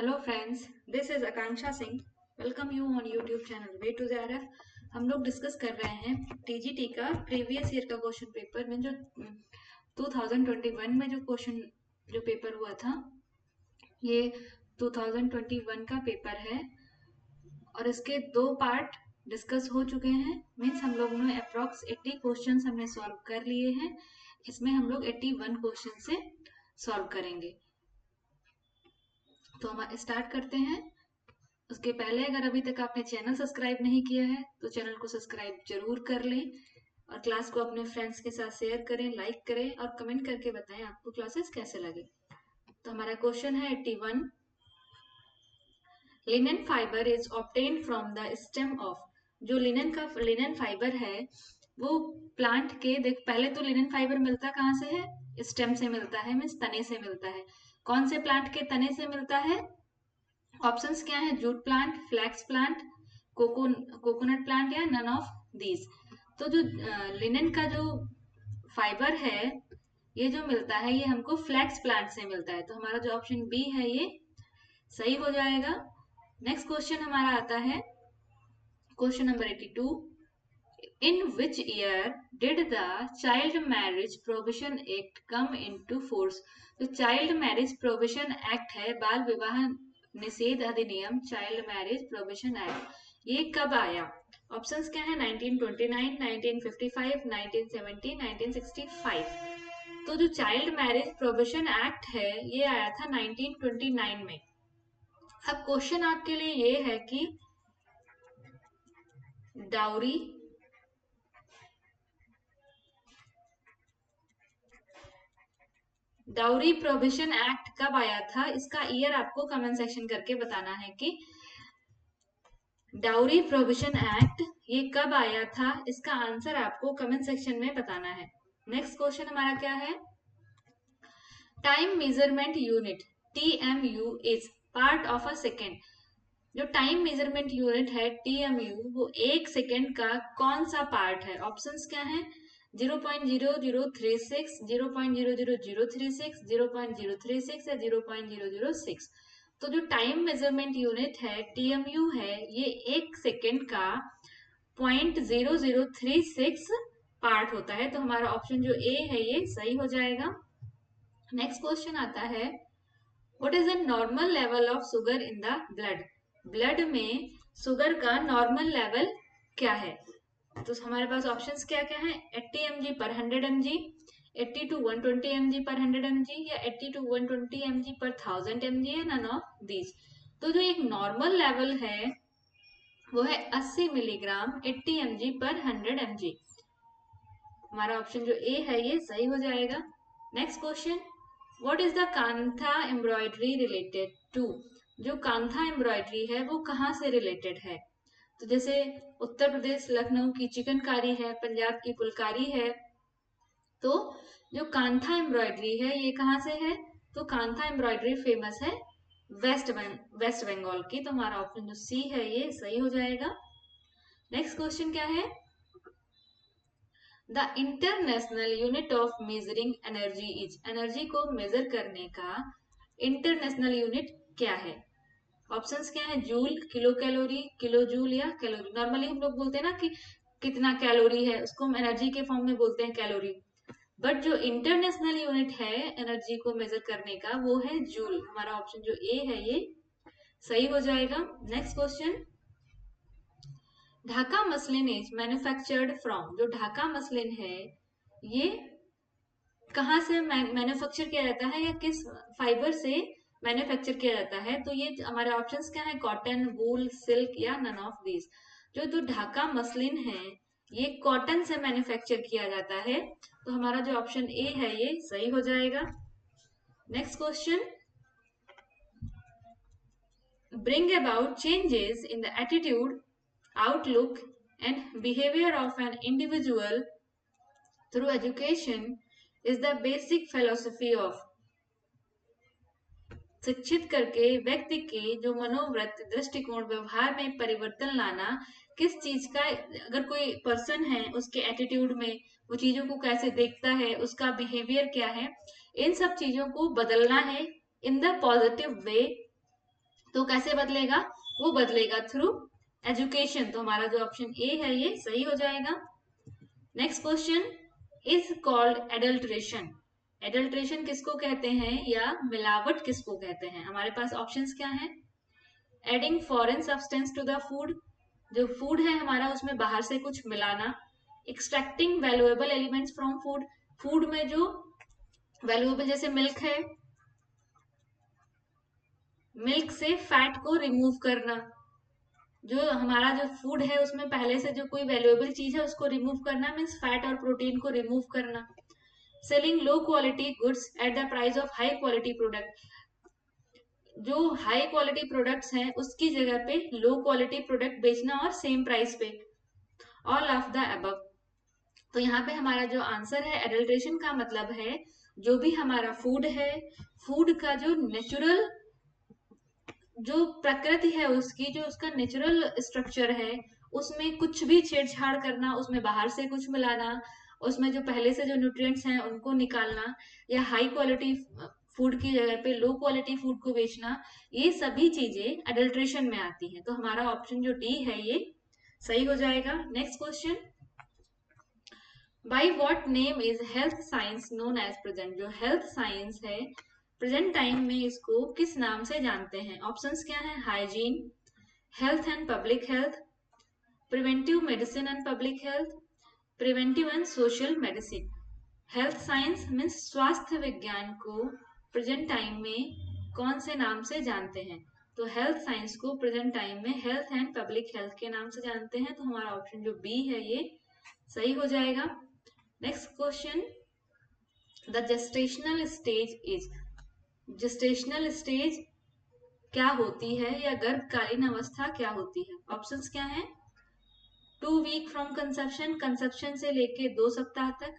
Hello friends, this is Akanksha Singh. Welcome you on YouTube channel way to JRF. हम लोग discuss कर रहे हैं टीजीटी का प्रीवियस ईयर का क्वेश्चन पेपर में जो 2021 में जो क्वेश्चन जो पेपर हुआ था, ये 2021 का पेपर है और इसके दो पार्ट डिस्कस हो चुके हैं। मीन्स हम लोग ने अप्रॉक्स 80 क्वेश्चंस हमने सॉल्व कर लिए हैं। इसमें हम लोग 81 क्वेश्चन से सॉल्व करेंगे। तो हम स्टार्ट करते हैं। उसके पहले अगर अभी तक आपने चैनल सब्सक्राइब नहीं किया है तो चैनल को सब्सक्राइब जरूर कर लें और क्लास को अपने फ्रेंड्स के साथ शेयर करें, लाइक करें और कमेंट करके बताएं आपको क्लासेस कैसे लगे। तो हमारा क्वेश्चन है 81। Linen fibre is obtained from the stem of. जो लिनन फाइबर है वो प्लांट के पहले तो लिनन फाइबर मिलता कहाँ से है? स्टेम से मिलता है, मीन्स तने से मिलता है। कौन से प्लांट के तने से मिलता है? ऑप्शंस क्या है? Jute plant, flax plant, coconut plant या नन ऑफ दीज। तो जो लिनन का जो फाइबर है ये जो मिलता है ये हमको फ्लैक्स प्लांट से मिलता है। तो हमारा जो ऑप्शन बी है ये सही हो जाएगा। नेक्स्ट क्वेश्चन हमारा आता है question number 82। In which year did the child marriage provision act come into force. जो चाइल्ड मैरिज प्रोविजन एक्ट है, बाल विवाह निषेध अधिनियम, चाइल्ड मैरिज प्रोविजन एक्ट, ये कब आया? ऑप्शंस क्या है? 1929, 1955, 1970, 1965। तो जो चाइल्ड मैरिज प्रोविजन एक्ट है ये आया था 1929 में। अब क्वेश्चन आपके लिए ये है कि डाउरी प्रोविजन एक्ट कब आया था? इसका ईयर आपको कमेंट सेक्शन करके बताना है कि डाउरी प्रोविजन एक्ट ये कब आया था। इसका आंसर आपको कमेंट सेक्शन में बताना है। नेक्स्ट क्वेश्चन हमारा क्या है? Time measurement unit TMU is part of a second. जो टाइम मेजरमेंट यूनिट है TMU वो एक सेकेंड का कौन सा पार्ट है? ऑप्शंस क्या है? 0.0036, 0.00036, 0.036 या 0.006। तो जो टाइम मेजरमेंट यूनिट है TMU है ये एक सेकेंड का 0.0036 पार्ट होता है। तो हमारा ऑप्शन जो ए है ये सही हो जाएगा। नेक्स्ट क्वेश्चन आता है what is the normal level of sugar in the blood. Blood में शुगर का नॉर्मल लेवल क्या है? तो हमारे पास ऑप्शंस क्या क्या है? 80 mg पर 100 mg, 80 to 120 mg पर 100 mg या 80 to 120 mg पर 1000 mg या नन ऑफ दीज। तो जो एक नॉर्मल लेवल है वो है 80 मिलीग्राम 80 mg पर 100 mg। हमारा ऑप्शन जो ए है ये सही हो जाएगा। Next question what is the Kantha embroidery related to. जो कांथा एम्ब्रॉयडरी है वो कहाँ से रिलेटेड है? तो जैसे उत्तर प्रदेश लखनऊ की चिकनकारी है, पंजाब की फुलकारी है। तो जो कांथा एम्ब्रॉयडरी है ये कहाँ से है? तो कांथा एम्ब्रॉयडरी फेमस है वेस्ट बंगाल की। तो हमारा ऑप्शन जो सी है ये सही हो जाएगा। नेक्स्ट क्वेश्चन क्या है? The international unit of measuring energy is. Energy को मेजर करने का इंटरनेशनल यूनिट क्या है? ऑप्शंस क्या है? Joule, kilo calorie, kilo joule या कैलोरी। नॉर्मली हम लोग बोलते हैं ना कि कितना कैलोरी है, उसको हम एनर्जी के फॉर्म में बोलते हैं कैलोरी। बट जो इंटरनेशनल यूनिट है एनर्जी को मेजर करने का वो है जूल। हमारा ऑप्शन जो ए है ये सही हो जाएगा। Next question Dhaka muslin is manufactured from. जो ढाका मसलिन है ये कहाँ से मैन्युफैक्चर किया जाता है या किस फाइबर से मैन्युफैक्चर किया जाता है? तो ये हमारे ऑप्शंस क्या है? कॉटन, वूल, सिल्क या नन ऑफ दीज। जो ढाका मसलिन है ये कॉटन से मैन्युफैक्चर किया जाता है। तो हमारा जो ऑप्शन ए है ये सही हो जाएगा। Next question bring about changes in the attitude, outlook and behavior of an individual through education is the basic philosophy of। शिक्षित करके व्यक्ति के जो मनोवृत्त, दृष्टिकोण, व्यवहार में परिवर्तन लाना किस चीज का? अगर कोई पर्सन है उसके एटीट्यूड में, वो चीजों को कैसे देखता है, उसका बिहेवियर क्या है, इन सब चीजों को बदलना है इन द पॉजिटिव वे तो कैसे बदलेगा? वो बदलेगा थ्रू एजुकेशन। तो हमारा जो ऑप्शन ए है ये सही हो जाएगा। Next question is called adulteration. Adulteration किसको कहते हैं या मिलावट किसको कहते हैं? हमारे पास ऑप्शंस क्या हैं? Adding foreign substance to the food, जो फूड है हमारा उसमें बाहर से कुछ मिलाना। Extracting valuable elements from food, food में जो वैल्यूएबल जैसे मिल्क है, मिल्क से फैट को रिमूव करना। जो हमारा जो फूड है उसमें पहले से जो कोई वैल्यूएबल चीज है उसको रिमूव करना, मीन्स फैट और प्रोटीन को रिमूव करना। Selling low quality goods at the price of high quality product, जो हाई क्वालिटी प्रोडक्ट्स हैं उसकी जगह पे लो क्वालिटी प्रोडक्ट बेचना और सेम प्राइस पे। All of the above. तो यहाँ पे हमारा जो आंसर है एडल्ट्रेशन का मतलब है जो भी हमारा फूड है, फूड का जो नेचुरल जो प्रकृति है उसकी, जो उसका नेचुरल स्ट्रक्चर है उसमें कुछ भी छेड़छाड़ करना, उसमें बाहर से कुछ मिलाना, उसमें जो पहले से जो न्यूट्रिएंट्स हैं उनको निकालना, या हाई क्वालिटी फूड की जगह पे लो क्वालिटी फूड को बेचना, ये सभी चीजें एडल्ट्रेशन में आती हैं। तो हमारा ऑप्शन जो डी है ये सही हो जाएगा। Next question, by what name is health science known as present. जो हेल्थ साइंस है प्रेजेंट टाइम में इसको किस नाम से जानते हैं? ऑप्शंस क्या हैं? Hygiene, health and public health, preventive medicine and public health, preventive and social medicine. Health science means स्वास्थ्य विज्ञान को प्रेजेंट टाइम में कौन से नाम से जानते हैं? तो हेल्थ साइंस को प्रेजेंट टाइम में हेल्थ एंड पब्लिक हेल्थ के नाम से जानते हैं। तो हमारा ऑप्शन जो बी है ये सही हो जाएगा। Next question, the gestational stage is. Gestational stage क्या होती है या गर्भकालीन अवस्था क्या होती है? ऑप्शंस क्या हैं? 2 वीक फ्रॉम कंसेप्शन, कंसेप्शन से लेके 2 सप्ताह तक,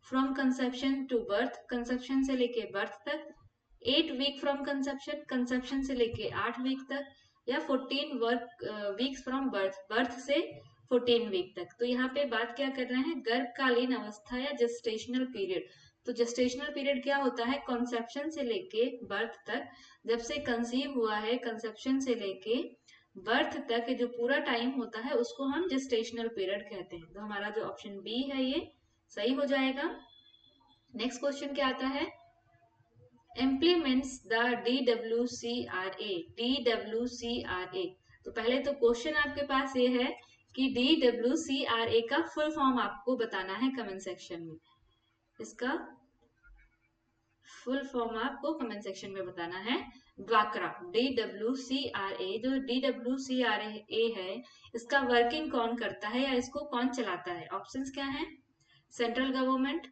from conception to birth, conception से लेके बर्थ तक, 8 वीक फ्रॉम कंसेप्शन, कंसेप्शन से लेके 8 वीक तक, या 14 वीक्स फ्रॉम बर्थ, बर्थ से 14 वीक तक। तो यहाँ पे बात क्या कर रहे हैं? गर्भकालीन अवस्था या जेस्टेशनल पीरियड। तो जेस्टेशनल पीरियड क्या होता है? कॉन्सेप्शन से लेके बर्थ तक, जब से कंसीव हुआ है कंसेप्शन से लेके बर्थ तक जो पूरा टाइम होता है उसको हम जेस्टेशनल पीरियड कहते हैं। तो हमारा जो ऑप्शन बी है ये सही हो जाएगा। नेक्स्ट क्वेश्चन क्या आता है? Implements the DWCRA। DWCRA, तो पहले तो क्वेश्चन आपके पास ये है कि DWCRA का फुल फॉर्म आपको बताना है कमेंट सेक्शन में। इसका फुल फॉर्म आपको कमेंट सेक्शन में बताना है। ड्वाक्रा, DWCRA, जो DWCRA है इसका वर्किंग कौन करता है या इसको कौन चलाता है? ऑप्शंस क्या हैं? Central government,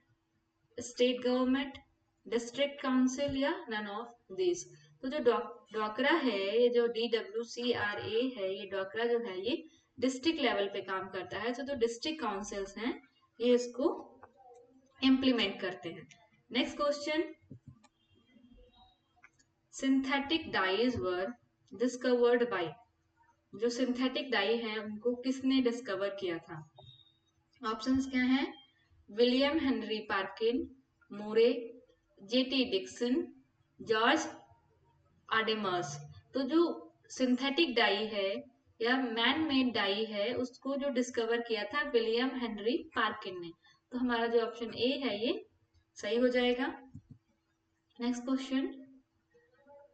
state government, district council, या नन ऑफ दिस। तो जो ड्वाक्रा है, ये जो DWCRA है, ये ड्वाक्रा जो है ये डिस्ट्रिक्ट लेवल पे काम करता है। तो जो डिस्ट्रिक्ट काउंसिल्स हैं ये इसको इम्प्लीमेंट करते हैं। Next question, synthetic dies were discovered by. जो सिंथेटिक डाई है उनको किसने डिस्कवर किया था? ऑप्शंस क्या हैं? विलियम हेनरी पार्किन, मोरे, JT डिक्सन, जॉर्ज आडेमर्स। तो जो सिंथेटिक डाई है या मैन मेड डाई है उसको जो डिस्कवर किया था विलियम हेनरी पार्किन ने। तो हमारा जो ऑप्शन ए है ये सही हो जाएगा। Next question,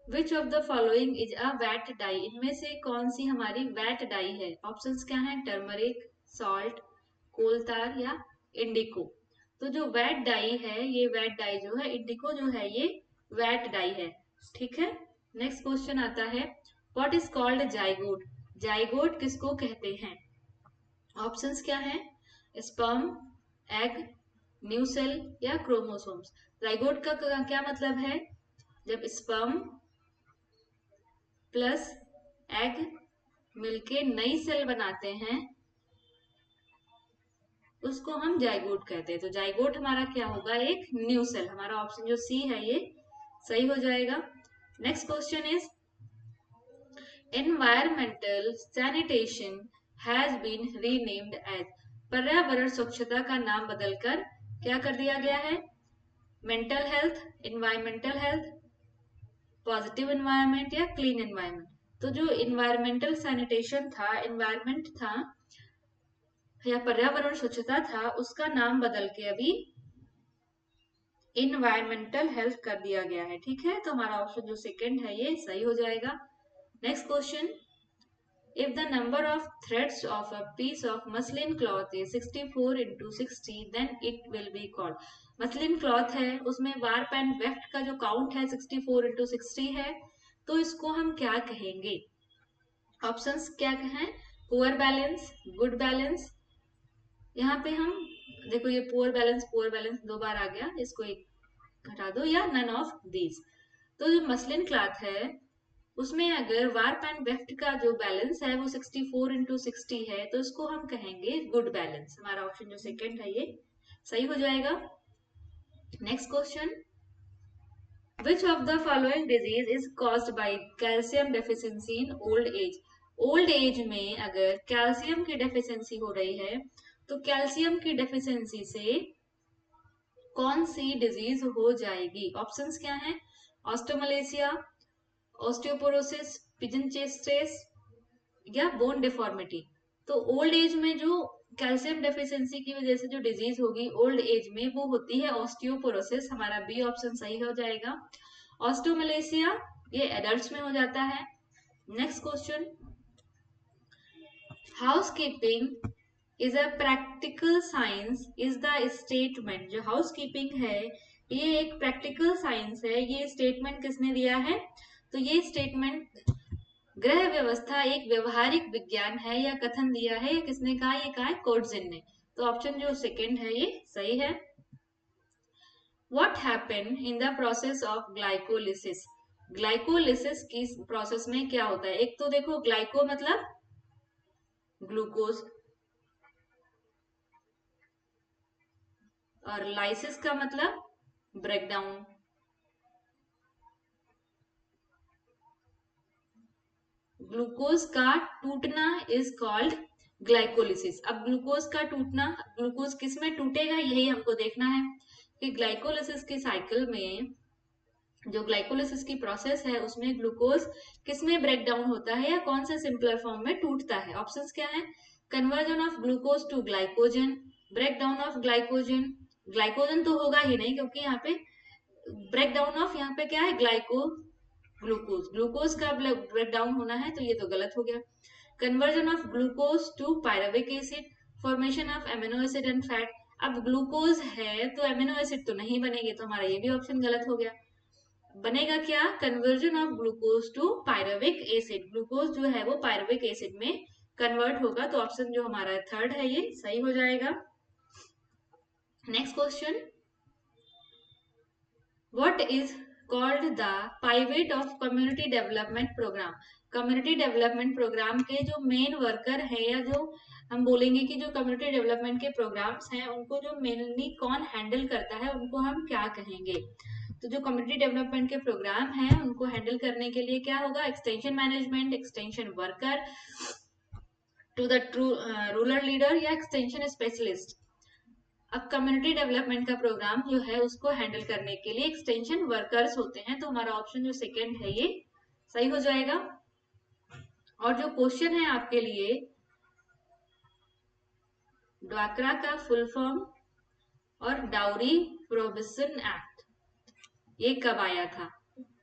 which of the following is a vat dye. इनमें से कौन सी हमारी वैट डाई है? ऑप्शंस क्या है? टर्मरिक, सॉल्ट, कोलतार, या इंडिको। तो जो वैट डाई है, ये वैट डाई जो है, इंडिको जो है ये वैट डाई है। ठीक है। नेक्स्ट क्वेश्चन आता है, what is called zygote. Zygote किसको कहते हैं? ऑप्शंस क्या है? स्पर्म, एग, न्यू सेल, या क्रोमोसोम्स। जाइगोट का क्या मतलब है? जब स्पर्म प्लस एग मिलके नई सेल बनाते हैं उसको हम जाइगोट कहते हैं। तो जाइगोट हमारा क्या होगा? एक न्यू सेल। हमारा ऑप्शन जो सी है ये सही हो जाएगा। Next question is, environmental sanitation has been renamed as. पर्यावरण स्वच्छता का नाम बदलकर क्या कर दिया गया है? Mental health, environmental health, positive environment, या क्लीन एनवायरमेंट। तो जो इन्वायरमेंटल सैनिटेशन था, इन्वायरमेंट था या पर्यावरण स्वच्छता था, उसका नाम बदल के अभी इन्वायरमेंटल हेल्थ कर दिया गया है। ठीक है, तो हमारा ऑप्शन जो सेकंड है ये सही हो जाएगा। Next question, if the number of threads of a piece of muslin cloth is 64 into 60 then it will be called। Muslin cloth है, उसमें वार्प एंड वेफ्ट का जो काउंट है 64 into 60 है, तो इसको हम क्या कहेंगे? ऑप्शंस क्या हैं? Poor balance, good balance. यहाँ पे हम देखो ये पुअर बैलेंस दो बार आ गया, इसको एक हटा दो, या नन ऑफ दीज। तो जो मसलिन क्लॉथ है उसमें अगर वार्प एंड वेफ्ट का जो बैलेंस है वो 64 into 60 है, तो इसको हम कहेंगे गुड बैलेंस। हमारा ऑप्शन जो सेकंड है ये सही हो जाएगा। Next question, which of the following disease is caused by calcium deficiency in old age. Old age में अगर कैल्शियम की डेफिशिएंसी हो रही है, तो कैल्शियम की डेफिशिएंसी से कौन सी डिजीज हो जाएगी? ऑप्शंस क्या हैं? ऑस्टोमलेशिया, ऑस्टियोपोरोसिस, पिजन चेस्टेस या बोन डिफॉर्मिटी। तो ओल्ड एज में जो कैल्शियम डेफिशिएंसी की वजह से जो डिजीज होगी ओल्ड एज में, वो होती है ऑस्टियोपोरोसिस। हमारा बी ऑप्शन सही हो जाएगा। ऑस्टियोमलेशिया ये एडल्ट्स में हो जाता है। Next question, housekeeping is a practical science is the statement. जो हाउसकीपिंग है ये एक प्रैक्टिकल साइंस है, ये स्टेटमेंट किसने दिया है? तो ये स्टेटमेंट गृह व्यवस्था एक व्यवहारिक विज्ञान है या कथन दिया है, या किसने कहा? ये कहा है कोटजिन ने। तो ऑप्शन जो सेकंड है ये सही है। What happen in the process of glycolysis. Glycolysis की प्रोसेस में क्या होता है? एक तो देखो ग्लाइको मतलब ग्लूकोज, और लाइसिस का मतलब ब्रेकडाउन। ग्लूकोज का टूटना इज कॉल्ड ग्लाइकोलिसिस। अब ग्लूकोज का टूटना, ग्लूकोज किस में टूटेगा यही हमको देखना है कि ग्लाइकोलिसिस की साइकिल में, जो ग्लाइकोलिसिस की प्रोसेस है उसमें ग्लूकोज किस में ब्रेक डाउन होता है या कौन से सिंपलर फॉर्म में टूटता है। ऑप्शंस क्या है? Conversion of glucose to glycogen, break down of glycogen. Glycogen तो होगा ही नहीं क्योंकि यहाँ पे ब्रेक डाउन ऑफ, यहाँ पे क्या है? ग्लूकोज, ग्लूकोज का ब्रेक डाउन होना है, तो ये तो गलत हो गया। Conversion of glucose to pyruvic acid, formation of amino acid and fat. अब ग्लूकोज है तो एमिनो एसिड तो नहीं बनेगी, तो हमारा ये भी ऑप्शन गलत हो गया। बनेगा क्या? Conversion of glucose to pyruvic acid. Glucose जो है वो पायरुविक एसिड में कन्वर्ट होगा, तो ऑप्शन जो हमारा थर्ड है ये सही हो जाएगा। Next question, what is called the pivot of community development programme. Community development programme के जो मेन वर्कर है, या जो हम बोलेंगे कि जो कम्युनिटी डेवलपमेंट के प्रोग्राम्स हैं उनको जो मेनली कौन हैंडल करता है, उनको हम क्या कहेंगे? तो जो कम्युनिटी डेवलपमेंट के प्रोग्राम हैं उनको हैंडल करने के लिए क्या होगा? Extension management, extension worker, to the rural leader, या एक्सटेंशन स्पेशलिस्ट। अब कम्युनिटी डेवलपमेंट का प्रोग्राम जो है उसको हैंडल करने के लिए एक्सटेंशन वर्कर्स होते हैं, तो हमारा ऑप्शन जो सेकंड है ये सही हो जाएगा। और जो क्वेश्चन है आपके लिए, ड्वाक्रा का फुल फॉर्म और डाउरी प्रोविजन एक्ट ये कब आया था?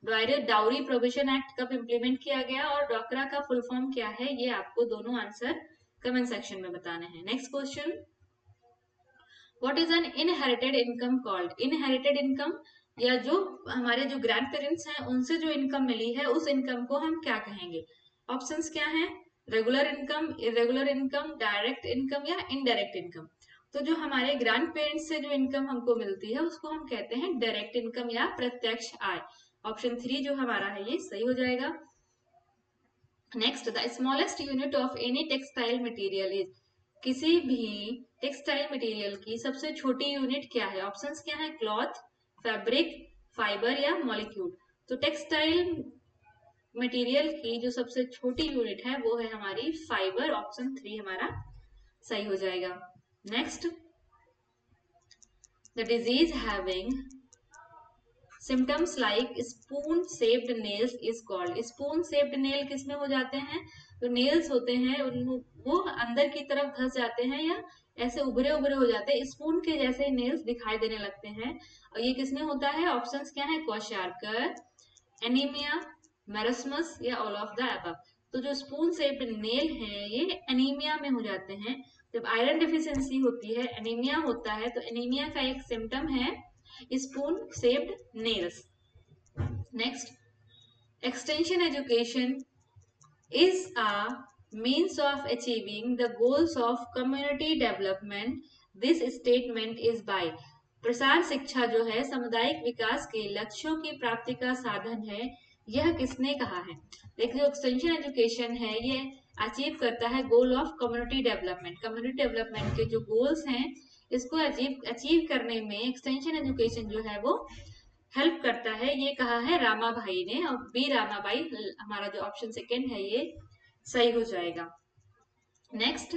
डाउरी प्रोविजन एक्ट कब इम्प्लीमेंट किया गया और ड्वाक्रा का फुल फॉर्म क्या है, ये आपको दोनों आंसर कमेंट सेक्शन में बताने हैं। Next question, what is an inherited income called. Inherited income, या जो हमारे जो ग्रैंड पेरेंट्स हैं उनसे जो इनकम मिली है उस इनकम को हम क्या कहेंगे? ऑप्शंस क्या हैं? Regular income, irregular income, direct income या इनडायरेक्ट इनकम। तो जो हमारे ग्रैंड पेरेंट्स से जो इनकम हमको मिलती है उसको हम कहते हैं डायरेक्ट इनकम या प्रत्यक्ष आय। ऑप्शन 3 जो हमारा है ये सही हो जाएगा। Next, the smallest unit of any textile material is. किसी भी टेक्सटाइल मटेरियल की सबसे छोटी यूनिट क्या है? ऑप्शंस क्या है? क्लॉथ, फैब्रिक, फाइबर या मॉलिक्यूल। तो टेक्सटाइल मटेरियल की जो सबसे छोटी यूनिट है वो है हमारी फाइबर। ऑप्शन 3 हमारा सही हो जाएगा। Next, the disease having symptoms like spoon shaped nails is called. Spoon shaped nail किसमें हो जाते हैं? तो नेल्स होते हैं वो अंदर की तरफ धस जाते हैं या ऐसे उभरे उभरे हो जाते हैं, स्पून के जैसे नेल्स दिखाई देने लगते हैं। और ये किसमें होता है? ऑप्शंस क्या है? क्वाशार्कर, एनीमिया, मेरस्मस या ऑल ऑफ द अबव। तो जो स्पून शेप्ड नेल है ये एनीमिया में हो जाते हैं। जब आयरन डिफिशियंसी होती है, एनीमिया होता है, तो एनीमिया का एक सिम्टम है spoon shaped nails. Next, extension education is a means of achieving the goals of community development. This statement is by। प्रसार शिक्षा जो है सामुदायिक विकास के लक्ष्यों की प्राप्ति का साधन है, यह किसने कहा है? देखिए, एक्सटेंशन एजुकेशन है ये अचीव करता है goal of community development. Community development के जो गोल्स हैं इसको अचीव करने में एक्सटेंशन एजुकेशन जो है वो हेल्प करता है, ये कहा है रामाभाई ने। और बी रामाबाई हमारा जो ऑप्शन सेकेंड है ये सही हो जाएगा। Next,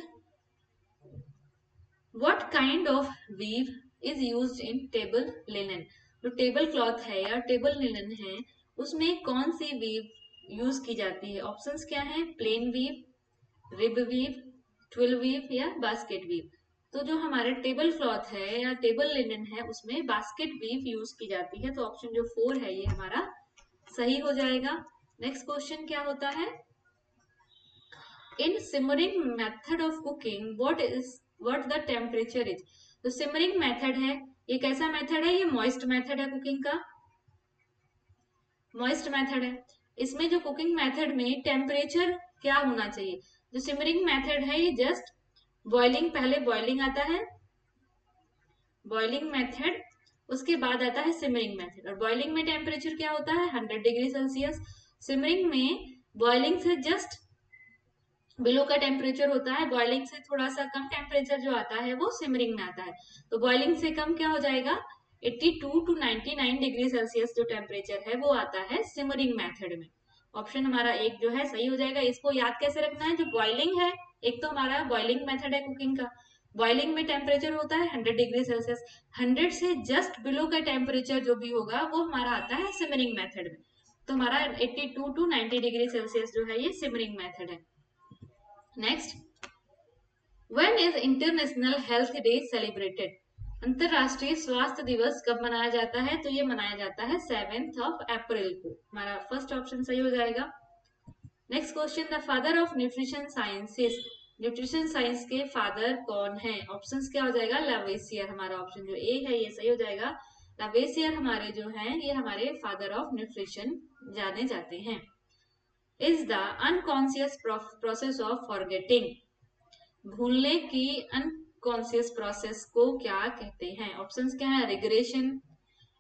what kind of weave is used in table linen. जो टेबल क्लॉथ है या टेबल लिनन है उसमें कौन सी वीव यूज की जाती है? ऑप्शंस क्या है? Plain weave, rib weave, twill weave या बास्केट वीव। तो जो हमारे टेबल क्लॉथ है या टेबल लिनन है उसमें बास्केट वीव यूज की जाती है। तो ऑप्शन जो 4 है ये हमारा सही हो जाएगा। नेक्स्ट क्वेश्चन क्या होता है? In simmering method of cooking what the temperature is. तो सिमरिंग मेथड है, ये कैसा मेथड है? ये मॉइस्ट मेथड है कुकिंग का, मॉइस्ट मेथड है। इसमें जो कुकिंग मेथड में टेम्परेचर क्या होना चाहिए? जो सिमरिंग मेथड है ये जस्ट बॉइलिंग, पहले बॉइलिंग आता है, बॉइलिंग मेथड, उसके बाद आता है सिमरिंग मेथड। और बॉइलिंग में टेम्परेचर क्या होता है? 100 डिग्री सेल्सियस। सिमरिंग में बॉइलिंग से जस्ट बिलो का टेम्परेचर होता है, बॉइलिंग से थोड़ा सा कम टेम्परेचर जो आता है वो सिमरिंग में आता है। तो बॉइलिंग से कम क्या हो जाएगा? 82 to 99 डिग्री सेल्सियस जो टेम्परेचर है वो आता है सिमरिंग मेथड में। ऑप्शन हमारा एक जो है सही हो जाएगा। इसको याद कैसे रखना है? जो बॉइलिंग है, एक तो हमारा बॉइलिंग मेथड है कुकिंग का, बॉइलिंग में टेम्परेचर होता है 100 डिग्री सेल्सियस, 100 से जस्ट बिलो का टेम्परेचर जो भी होगा वो हमारा आता है सिमरिंग मेथड में। तो हमारा 82 to 90 डिग्री सेल्सियस जो है ये सिमरिंग मेथड है। Next, when is international health day celebrated. अंतरराष्ट्रीय स्वास्थ्य दिवस कब मनाया जाता है? तो ये मनाया जाता है 7 अप्रैल को। हमारा फर्स्ट ऑप्शन सही हो जाएगा। Next question, the father of nutrition sciences. Nutrition science के फादर कौन है? ऑप्शंस क्या हो जाएगा? लावेसियर। हमारा ऑप्शन जो ए है ये सही हो जाएगा। लावेसियर हमारे जो हैं ये हमारे फादर ऑफ न्यूट्रिशन जाने जाते हैं। Is the unconscious process of forgetting. भूलने की अनकॉन्शियस प्रोसेस को क्या कहते हैं? ऑप्शंस क्या है? रिग्रेशन,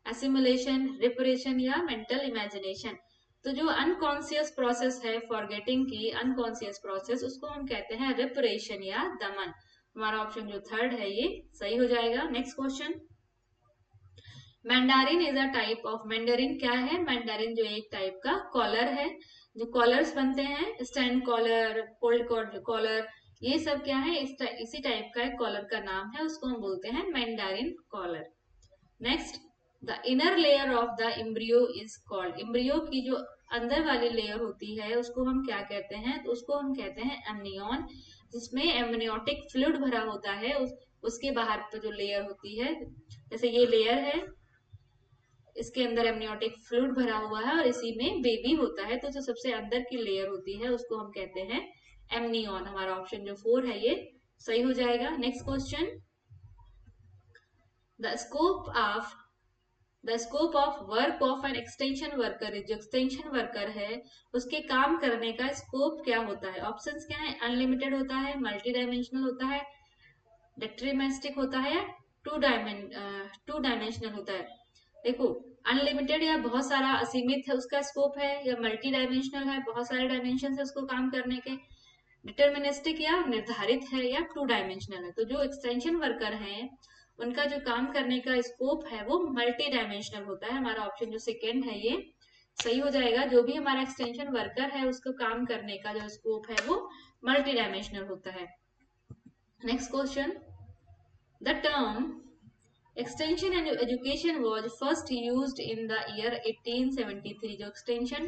एसिमुलेशन, रिपरेशन या मेंटल इमेजिनेशन। तो जो अनकॉन्शियस प्रोसेस है फॉरगेटिंग की, अनकॉन्शियस प्रोसेस, उसको हम कहते हैं रिपरेशन या दमन। हमारा ऑप्शन जो थर्ड है ये सही हो जाएगा। Next question, mandarin is a type of. Mandarin क्या है? मैंडारिन जो एक टाइप का कॉलर है, जो कॉलर्स बनते हैं, स्टैंड कॉलर, कोल्ड कॉलर, ये सब क्या है? इसी टाइप का एक कॉलर का नाम है, उसको हम बोलते हैं mandarin collar. Next, the inner layer of the embryo is called. Embryo की जो अंदर वाली लेयर होती है उसको हम क्या कहते हैं? तो उसको हम कहते हैं एमनियन, जिसमें एमनियोटिक फ्लूइड भरा होता है। उसके बाहर पर जो लेयर होती है, जैसे ये लेयर है, इसके अंदर एमनियोटिक फ्लूइड भरा हुआ है और इसी में बेबी होता है। तो जो सबसे अंदर की लेयर होती है उसको हम कहते हैं एमनियन। हमारा ऑप्शन जो 4 है ये सही हो जाएगा। Next question, the scope of work of an extension worker. जो एक्सटेंशन वर्कर है उसके काम करने का स्कोप क्या होता है? ऑप्शंस क्या है? अनलिमिटेड होता है, मल्टी डायमेंशनल होता है, डिटरमिनिस्टिक होता है या टू डायमेंशनल होता है। देखो, अनलिमिटेड या बहुत सारा असीमित है उसका स्कोप है, या मल्टी डायमेंशनल है, बहुत सारे डायमेंशन है उसको काम करने के, डिटरमिनिस्टिक या निर्धारित है, या टू डायमेंशनल है। तो जो एक्सटेंशन वर्कर हैं उनका जो काम करने का स्कोप है वो मल्टी डायमेंशनल होता है। हमारा ऑप्शन जो सेकेंड है ये सही हो जाएगा। जो भी हमारा एक्सटेंशन वर्कर है उसको काम करने का जो स्कोप है वो मल्टी डायमेंशनल होता है। Next question, the term extension and education was first used in the year 1873। जो एक्सटेंशन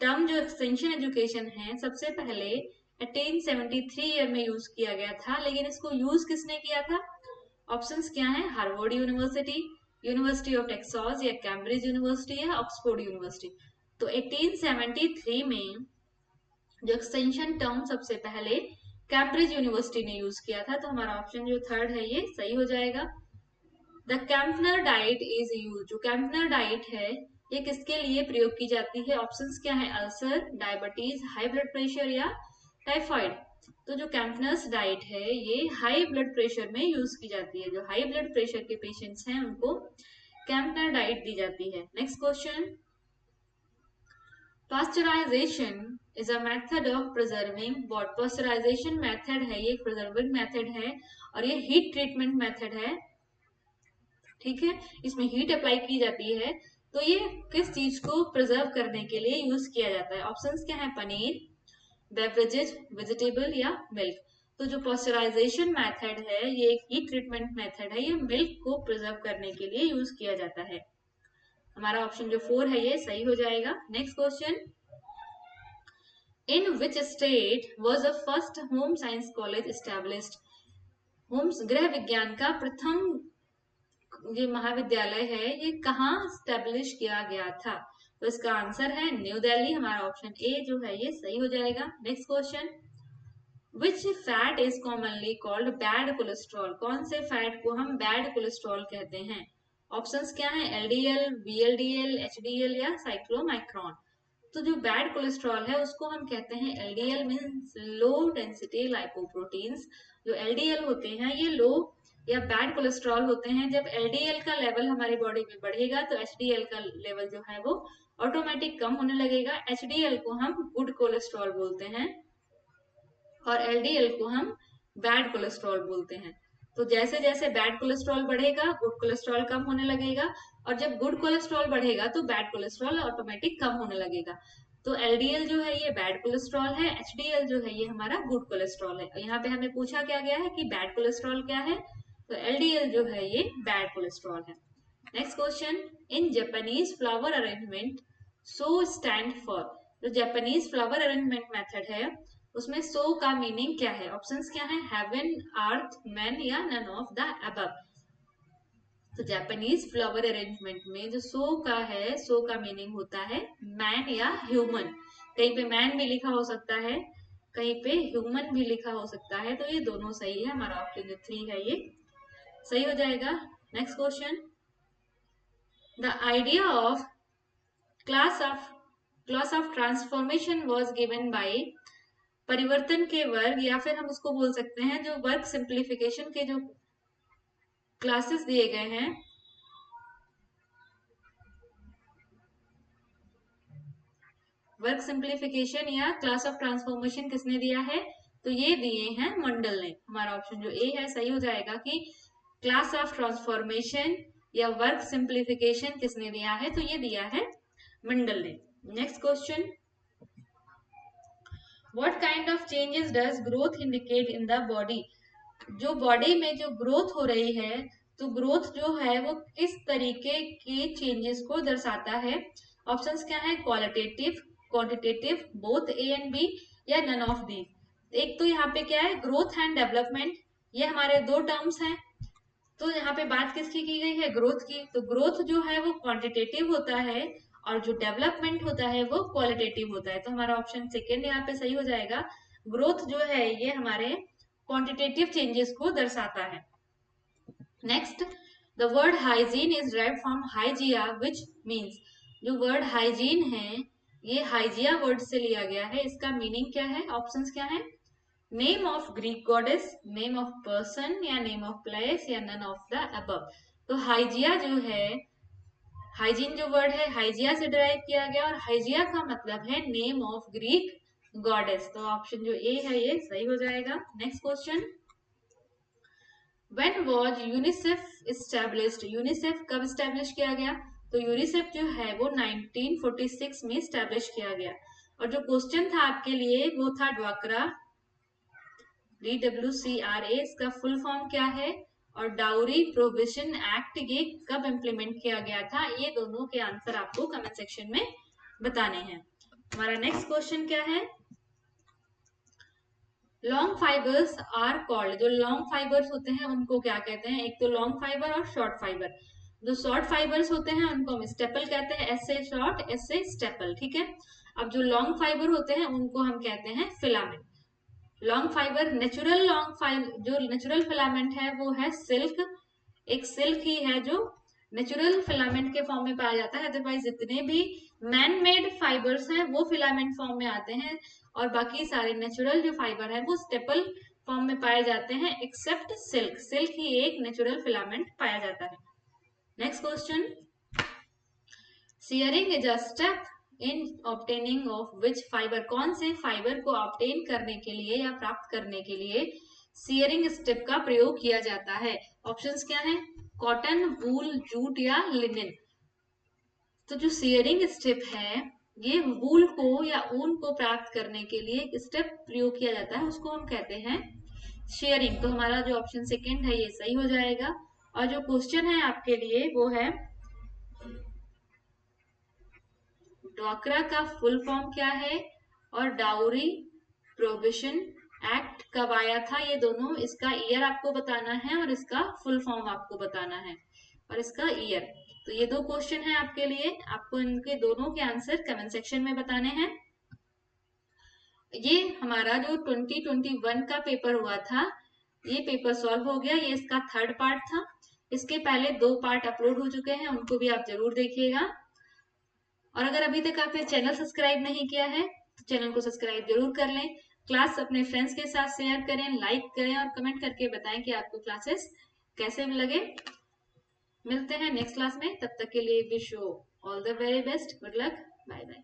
टर्म, जो एक्सटेंशन एजुकेशन है, सबसे पहले 1873 ईयर में यूज किया गया था। लेकिन इसको यूज किसने किया था? ऑप्शंस क्या है? Harvard university, university of Texas, या कैम्ब्रिज यूनिवर्सिटी, या ऑक्सफोर्ड यूनिवर्सिटी। तो 1873 में जो एक्सटेंशन टर्म सबसे पहले कैम्ब्रिज यूनिवर्सिटी ने यूज किया था। तो हमारा ऑप्शन जो थर्ड है ये सही हो जाएगा। The Kempner diet is use. जो कैंपनर डाइट है ये किसके लिए प्रयोग की जाती है? ऑप्शंस क्या है? Ulcer, diabetes, high blood pressure, या टाइफाइड। तो जो कैंपनर्स डाइट है ये हाई ब्लड प्रेशर में यूज की जाती है। जो हाई ब्लड प्रेशर के पेशेंट्स हैं उनको कैंपनर डाइट दी जाती है। Next question, pasteurization is a method of preserving what? Pasteurization method है ये, प्रिजर्विंग मेथड है और ये हीट ट्रीटमेंट मेथड है, ठीक है। इसमें हीट अप्लाई की जाती है। तो ये किस चीज को प्रिजर्व करने के लिए यूज किया जाता है? ऑप्शंस क्या है? पनीर, बेवरेजेज, वेजिटेबल, या मिल्क। तो जो पॉस्चराइजेशन मेथड है ये एक हीट ट्रीटमेंट मेथड है, ये मिल्क को प्रिजर्व करने के लिए यूज किया जाता है। हमारा ऑप्शन जो 4 है ये सही हो जाएगा। Next question, in which state was the first home science college established? Home गृह विज्ञान का प्रथम ये महाविद्यालय है ये कहाँ स्टेब्लिश किया गया था? तो इसका आंसर है न्यू दिल्ली। हमारा ऑप्शन ए जो है ये सही हो जाएगा। Next question, which fat is commonly called bad cholesterol? कौन से फैट को हम बैड कोलेस्ट्रॉल कहते हैं? ऑप्शंस क्या है? एलडीएल, बीएलडीएल, एचडीएल, या साइक्लोमाइक्रोन। तो जो बैड कोलेस्ट्रॉल है उसको हम कहते हैं LDL, means low density lipoproteins. जो एलडीएल होते हैं ये लो या बैड कोलेस्ट्रॉल होते हैं। जब एलडीएल का लेवल हमारी बॉडी में बढ़ेगा तो एचडीएल का लेवल जो है वो ऑटोमेटिक कम होने लगेगा। एचडीएल को हम गुड कोलेस्ट्रॉल बोलते हैं और एलडीएल को हम बैड कोलेस्ट्रॉल बोलते हैं। तो जैसे जैसे बैड कोलेस्ट्रॉल बढ़ेगा गुड कोलेस्ट्रॉल कम होने लगेगा, और जब गुड कोलेस्ट्रॉल बढ़ेगा तो बैड कोलेस्ट्रॉल ऑटोमेटिक कम होने लगेगा। तो एलडीएल जो है ये बैड कोलेस्ट्रॉल है, एचडीएल जो है ये हमारा गुड कोलेस्ट्रॉल है। यहाँ पे हमें पूछा क्या गया है कि बैड कोलेस्ट्रॉल क्या है, तो एलडीएल जो है ये बैड कोलेस्ट्रॉल है। Next question, in Japanese flower arrangement so stand for? जो जापानीज फ्लावर अरेंजमेंट मेथड है उसमें सो का मीनिंग क्या है? ऑप्शंस क्या है? हेवन, अर्थ, मैन, या नन ऑफ द अबव। तो जापानीज फ्लावर अरेंजमेंट में जो सो का है, सो का मीनिंग होता है मैन या ह्यूमन। कहीं पे मैन भी लिखा हो सकता है, कहीं पे ह्यूमन भी लिखा हो सकता है। तो ये दोनों सही है। हमारा ऑप्शन जो 3 है ये सही हो जाएगा। Next question, the idea of class of transformation was given by? परिवर्तन के वर्ग, या फिर हम उसको बोल सकते हैं जो वर्क सिंप्लीफिकेशन के जो क्लासेस दिए गए हैं, वर्क सिंप्लीफिकेशन या क्लास ऑफ ट्रांसफॉर्मेशन किसने दिया है? तो ये दिए हैं मंडल ने। हमारा ऑप्शन जो ए है सही हो जाएगा कि क्लास ऑफ ट्रांसफॉर्मेशन या वर्क सिंप्लीफिकेशन किसने दिया है? तो ये दिया है मंडल ने। Next question, what kind of changes does growth indicate in the body? जो बॉडी में जो ग्रोथ हो रही है तो ग्रोथ जो है वो किस तरीके के चेंजेस को दर्शाता है? ऑप्शंस क्या है? Qualitative, quantitative, both A and B, या नन ऑफ दी। एक तो यहाँ पे क्या है, ग्रोथ एंड डेवलपमेंट, ये हमारे दो टर्म्स हैं। तो यहाँ पे बात किसकी की गई है? ग्रोथ की। तो ग्रोथ जो है वो क्वांटिटेटिव होता है और जो डेवलपमेंट होता है वो क्वालिटेटिव होता है। तो हमारा ऑप्शन सेकेंड यहाँ पे सही हो जाएगा। ग्रोथ जो है ये हमारे क्वांटिटेटिव चेंजेस को दर्शाता है। Next, the word hygiene is derived from Hygieia which means? जो वर्ड हाइजीन है ये हाइजिया वर्ड से लिया गया है। इसका मीनिंग क्या है? ऑप्शंस क्या है? Name of Greek goddess, name of person, या नेम ऑफ प्लेस, या नन ऑफ द अबव। तो हाइजिया जो है, हाइजीन जो वर्ड है हाइजिया से डिराइव किया गया और हाइजिया का मतलब है नेम ऑफ ग्रीक गॉडेस। तो ऑप्शन जो ए है ये सही हो जाएगा। Next question, when was UNICEF established? UNICEF कब एस्टैब्लिश किया गया? तो यूनिसेफ जो है वो 1946 में एस्टैब्लिश किया गया। और जो क्वेश्चन था आपके लिए वो था ड्वाक्रा, DWCRA। इसका फुल फॉर्म क्या है? और डाउरी प्रोविजन एक्ट ये कब इम्प्लीमेंट किया गया था, ये दोनों के आंसर आपको कमेंट सेक्शन में बताने हैं। हमारा नेक्स्ट क्वेश्चन क्या है, लॉन्ग फाइबर्स आर कॉल्ड, जो लॉन्ग फाइबर्स होते हैं उनको क्या कहते हैं, एक तो लॉन्ग फाइबर और शॉर्ट फाइबर। जो शॉर्ट फाइबर्स होते हैं उनको हम स्टेपल कहते हैं, ऐसे शॉर्ट ऐसे स्टेपल, ठीक है। अब जो लॉन्ग फाइबर होते हैं उनको हम कहते हैं filament. Long fibre natural long fibre, जो नेचुरल फिलामेंट है वो है सिल्क, एक सिल्क ही है जो नेचुरल फिलामेंट के फॉर्म में पाया जाता है। अदरवाइज जितने भी मैन मेड फाइबर्स हैं वो फिलामेंट फॉर्म में आते हैं, और बाकी सारे नेचुरल जो फाइबर है वो स्टेपल फॉर्म में पाए जाते हैं, एक्सेप्ट सिल्क। सिल्क ही एक नेचुरल फिलामेंट पाया जाता है। Next question, shearing is a step in obtaining of which fibre, कौन से फाइबर को ऑब्टेन करने के लिए या प्राप्त करने के लिए सियरिंग स्टेप का प्रयोग किया जाता है। ऑप्शंस क्या है, कॉटन, वूल, जूट या लिनेन। तो जो सियरिंग स्टेप है ये वूल को या ऊन को प्राप्त करने के लिए एक स्टेप प्रयोग किया जाता है, उसको हम कहते हैं शेयरिंग। तो हमारा जो ऑप्शन सेकंड है ये सही हो जाएगा। और जो क्वेश्चन है आपके लिए वो है, ड्वाक्रा का फुल फॉर्म क्या है और डाउरी प्रोविजन एक्ट कब आया था, ये दोनों, इसका ईयर आपको बताना है और इसका फुल फॉर्म आपको बताना है और इसका ईयर। तो ये दो क्वेश्चन है आपके लिए, आपको इनके दोनों के आंसर कमेंट सेक्शन में बताने हैं। ये हमारा जो 2021 का पेपर हुआ था ये पेपर सॉल्व हो गया, ये इसका थर्ड पार्ट था। इसके पहले 2 पार्ट अपलोड हो चुके हैं, उनको भी आप जरूर देखिएगा। और अगर अभी तक आपने चैनल सब्सक्राइब नहीं किया है तो चैनल को सब्सक्राइब जरूर कर लें। क्लास अपने फ्रेंड्स के साथ शेयर करें, लाइक करें और कमेंट करके बताएं कि आपको क्लासेस कैसे लगे। मिलते हैं नेक्स्ट क्लास में, तब तक के लिए wish you all the very best, good luck, bye bye.